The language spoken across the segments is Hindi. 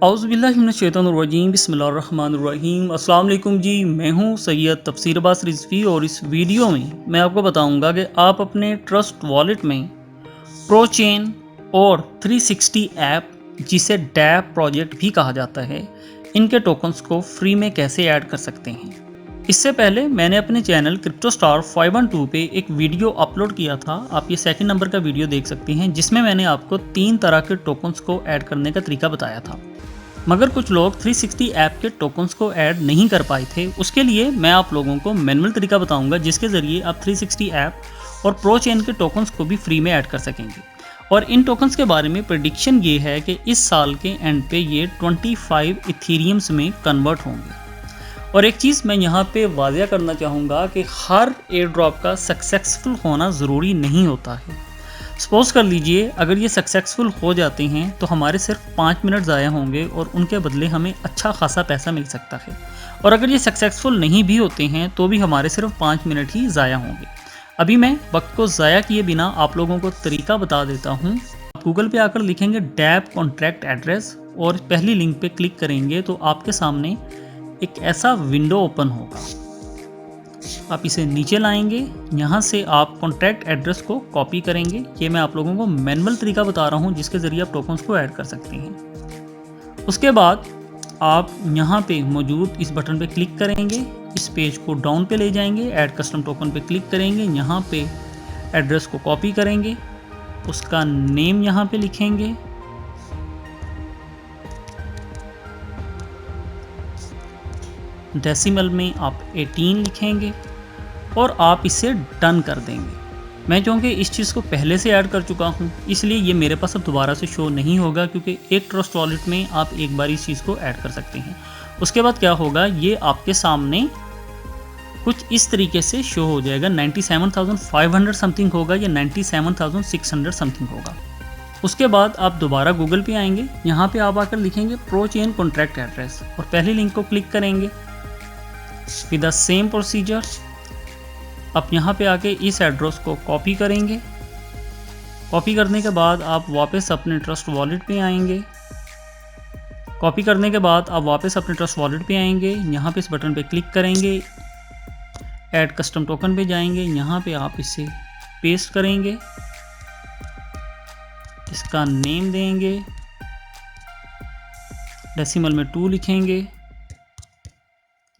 औज़ुबिल्लाहिमिनश्शैतानिर्रजीम बिस्मिल्लाहिर्रहमानिर्रहीम। अस्सलाम वालेकुम जी, मैं हूँ सैयद तफसीर अब्बास रिज़वी और इस वीडियो में मैं आपको बताऊँगा कि आप अपने ट्रस्ट वॉलेट में प्रोचेन और 360 ऐप, जिसे डैप प्रोजेक्ट भी कहा जाता है, इनके टोकन्स को फ्री में कैसे ऐड कर सकते हैं। इससे पहले मैंने अपने चैनल क्रिप्टोस्टार 512 पे एक वीडियो अपलोड किया था। आप ये सेकंड नंबर का वीडियो देख सकते हैं, जिसमें मैंने आपको 3 तरह के टोकन्स को ऐड करने का तरीका बताया था। मगर कुछ लोग 360 ऐप के टोकन्स को ऐड नहीं कर पाए थे। उसके लिए मैं आप लोगों को मैनुअल तरीका बताऊंगा, जिसके ज़रिए आप 360 ऐप और प्रोचेन के टोकन्स को भी फ्री में ऐड कर सकेंगे। और इन टोकन्स के बारे में प्रेडिक्शन ये है कि इस साल के एंड पे ये 25 इथेरियम्स में कन्वर्ट होंगे। और एक चीज़ मैं यहाँ पे वाज़िया करना चाहूँगा कि हर एयर ड्रॉप का सक्सेसफुल होना ज़रूरी नहीं होता है। सपोज कर लीजिए, अगर ये सक्सेसफुल हो जाते हैं तो हमारे सिर्फ 5 मिनट ज़ाया होंगे और उनके बदले हमें अच्छा खासा पैसा मिल सकता है। और अगर ये सक्सेसफुल नहीं भी होते हैं तो भी हमारे सिर्फ 5 मिनट ही ज़ाया होंगे। अभी मैं वक्त को ज़ाया किए बिना आप लोगों को तरीका बता देता हूँ। गूगल पे आकर लिखेंगे डैप कॉन्ट्रैक्ट एड्रेस और पहली लिंक पे क्लिक करेंगे तो आपके सामने एक ऐसा विंडो ओपन होगा। आप इसे नीचे लाएंगे, यहाँ से आप कॉन्ट्रैक्ट एड्रेस को कॉपी करेंगे। ये मैं आप लोगों को मैनुअल तरीका बता रहा हूँ, जिसके ज़रिए आप टोकन्स को ऐड कर सकते हैं। उसके बाद आप यहाँ पे मौजूद इस बटन पे क्लिक करेंगे, इस पेज को डाउन पे ले जाएंगे, ऐड कस्टम टोकन पे क्लिक करेंगे, यहाँ पे एड्रेस को कॉपी करेंगे, उसका नेम यहाँ पे लिखेंगे, डेसिमल में आप 18 लिखेंगे और आप इसे डन कर देंगे। मैं चूँकि इस चीज़ को पहले से ऐड कर चुका हूँ, इसलिए ये मेरे पास अब दोबारा से शो नहीं होगा, क्योंकि एक ट्रस्ट वॉलेट में आप एक बार इस चीज़ को ऐड कर सकते हैं। उसके बाद क्या होगा, ये आपके सामने कुछ इस तरीके से शो हो जाएगा। 97,500 समथिंग होगा या 97,600 समथिंग होगा। उसके बाद आप दोबारा गूगल पे आएंगे, यहाँ पे आप आकर लिखेंगे प्रोचेन कॉन्ट्रैक्ट एड्रेस और पहली लिंक को क्लिक करेंगे। विद द सेम प्रोसीजर आप यहाँ पे आके इस एड्रेस को कॉपी करेंगे। कॉपी करने के बाद आप वापस अपने ट्रस्ट वॉलेट पे आएंगे। कॉपी करने के बाद आप वापस अपने ट्रस्ट वॉलेट पे आएंगे, यहाँ पे इस बटन पे क्लिक करेंगे, ऐड कस्टम टोकन पे जाएंगे, यहाँ पे आप इसे पेस्ट करेंगे, इसका नेम देंगे, डेसिमल में 2 लिखेंगे,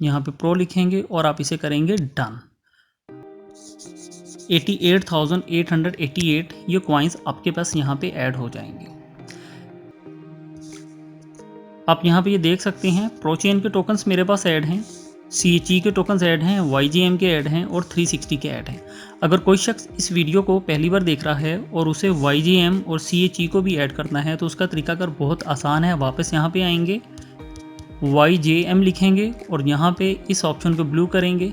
यहाँ पे प्रो लिखेंगे और आप इसे करेंगे डन। 88,888 ये कॉइन्स आपके पास यहाँ पे ऐड हो जाएंगे। आप यहाँ पे ये देख सकते हैं, प्रोचेन के टोकन्स मेरे पास ऐड हैं, CHE के टोकन्स ऐड हैं, YGM के ऐड हैं और 360 के ऐड हैं। अगर कोई शख्स इस वीडियो को पहली बार देख रहा है और उसे YGM और CHE को भी ऐड करना है तो उसका तरीकाकार बहुत आसान है। वापस यहाँ पे आएंगे, YJM लिखेंगे और यहाँ पे इस ऑप्शन को ब्लू करेंगे,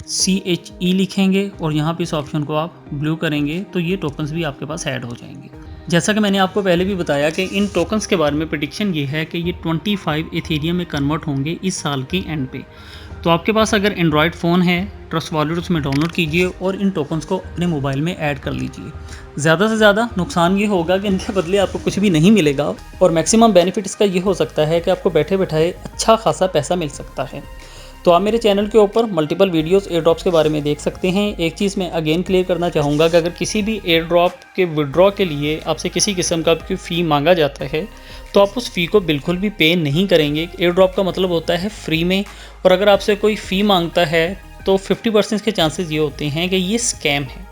CHE लिखेंगे और यहाँ पे इस ऑप्शन को आप ब्लू करेंगे तो ये टोकन्स भी आपके पास ऐड हो जाएंगे। जैसा कि मैंने आपको पहले भी बताया कि इन टोकन्स के बारे में प्रेडिक्शन ये है कि ये 25 इथेरियम में कन्वर्ट होंगे इस साल के एंड पे। तो आपके पास अगर एंड्रॉयड फ़ोन है, ट्रस्ट वॉलेट उसमें डाउनलोड कीजिए और इन टोकन्स को अपने मोबाइल में ऐड कर लीजिए। ज़्यादा से ज़्यादा नुकसान ये होगा कि इनके बदले आपको कुछ भी नहीं मिलेगा, और मैक्सिमम बेनिफिट इसका ये हो सकता है कि आपको बैठे बैठाए अच्छा खासा पैसा मिल सकता है। तो आप मेरे चैनल के ऊपर मल्टीपल वीडियोस एयर ड्रॉप्स के बारे में देख सकते हैं। एक चीज़ मैं अगेन क्लियर करना चाहूँगा कि अगर किसी भी एयर ड्रॉप के विड्रॉ के लिए आपसे किसी किस्म का कोई फ़ी मांगा जाता है तो आप उस फ़ी को बिल्कुल भी पे नहीं करेंगे। एयर ड्रॉप का मतलब होता है फ्री में, और अगर आपसे कोई फ़ी मांगता है तो 50% के चांसेस ये होते हैं कि ये स्कैम है।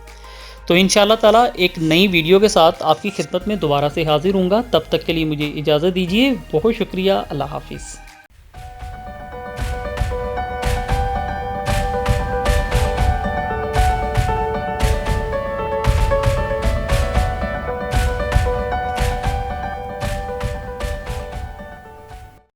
तो इंशाल्लाह ताला एक नई वीडियो के साथ आपकी खिदमत में दोबारा से हाजिर हूँगा। तब तक के लिए मुझे इजाज़त दीजिए। बहुत शुक्रिया। अल्लाह हाफिज़।